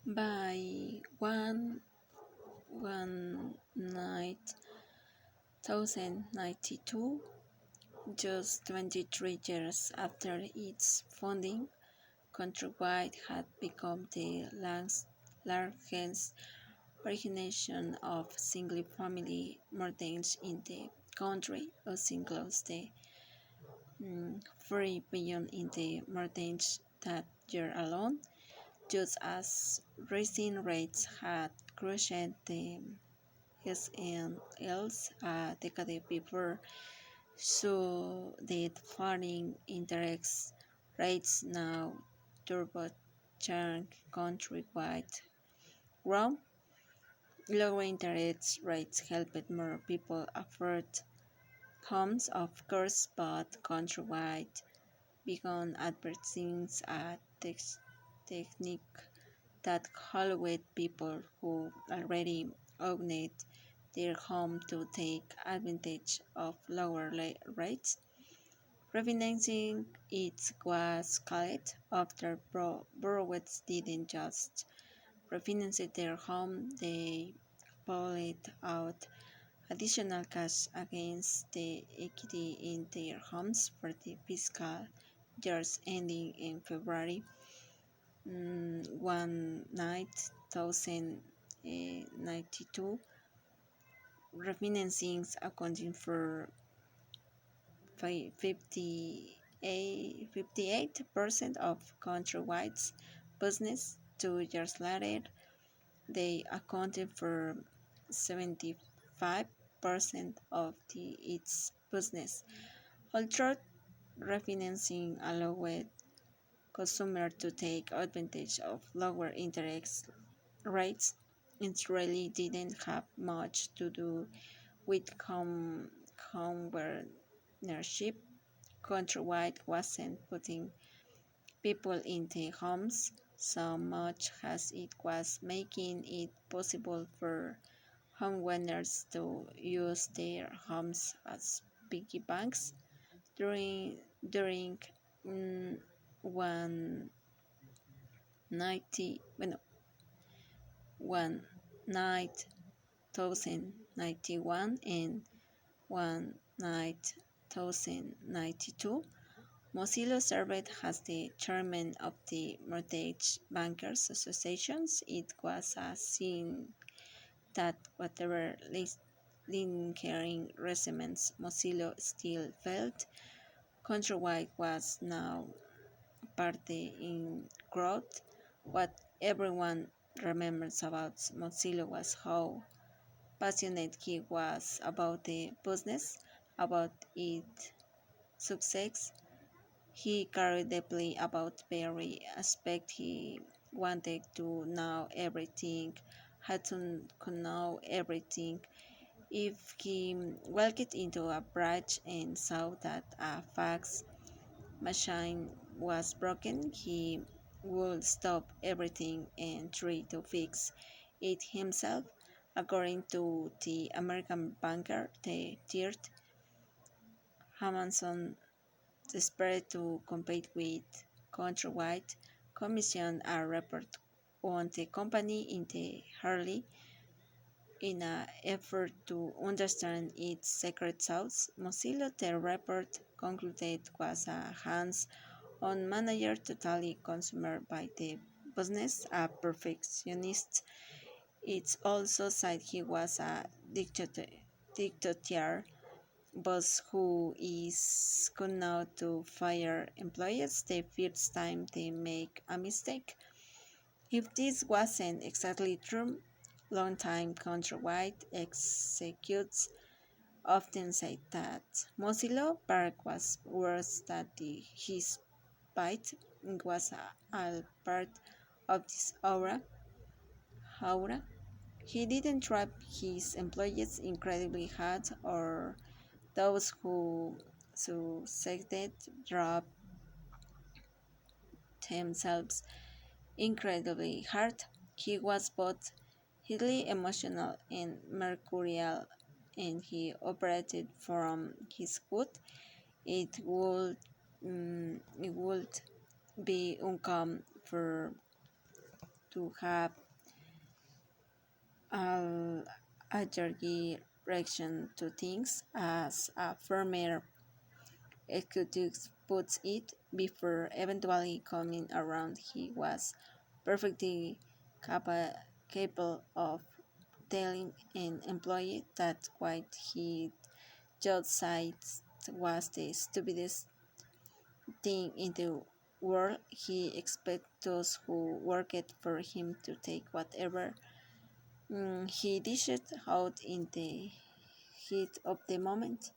By one night 1092, just 23 years after its founding, Countrywide had become the largest origination of single-family mortgages in the country, using close to 3 billion in the mortgage that year alone, just as rising rates had crushed the S&Ls a decade before. So the falling interest rates now turbocharge countrywide growth. Lower interest rates helped more people afford homes, of course, but countrywide began advertising a technique that allowed people who already owned their home to take advantage of lower rates. Refinancing it was called after borrowers didn't just refinance their home, they pulled out additional cash against the equity in their homes for the fiscal years ending in February 1092. Refinancings accounting for 58% of Countrywide's business. 2 years later, they accounted for 75% of its business. Although refinancing allowed consumers to take advantage of lower interest rates, it really didn't have much to do with homeownership. Countrywide wasn't putting people into homes so much as it was making it possible for homeowners to use their homes as piggy banks. During one ninety bueno, one night 1091 and one night 1092, Mozilla served as the chairman of the Mortgage Bankers Association. It was a sign that whatever lingering resentments Mozilla still felt, Countrywide was now party in growth. What everyone remembers about Mozilla was how passionate he was about the business, about its success. He cared deeply about every aspect. He wanted to know everything, had to know everything. If he walked into a branch and saw that a fax machine was broken, he would stop everything and try to fix it himself. According to the American banker, the third Amazon, desperate to compete with Countrywide, commissioned a report on the company in the early in an effort to understand its secret sauce. Mozilla, the report concluded, was a hands-on manager totally consumed by the business, a perfectionist. It also said he was a dictator boss who is good now to fire employees the first time they make a mistake. If this wasn't exactly true, longtime Countrywide executives often say that Mozilla Park was worse than his bite was all part of this aura. He didn't trap his employees incredibly hard, or those who succeeded dropped themselves incredibly hard. He was both highly emotional and mercurial, and he operated from his wood. It would be uncommon for to have an allergic reaction to things, as a former executive puts it, before eventually coming around. He was perfectly capable of telling an employee that what he just said was the stupidest thing in the world. He expected those who worked for him to take whatever he dished out in the heat of the moment.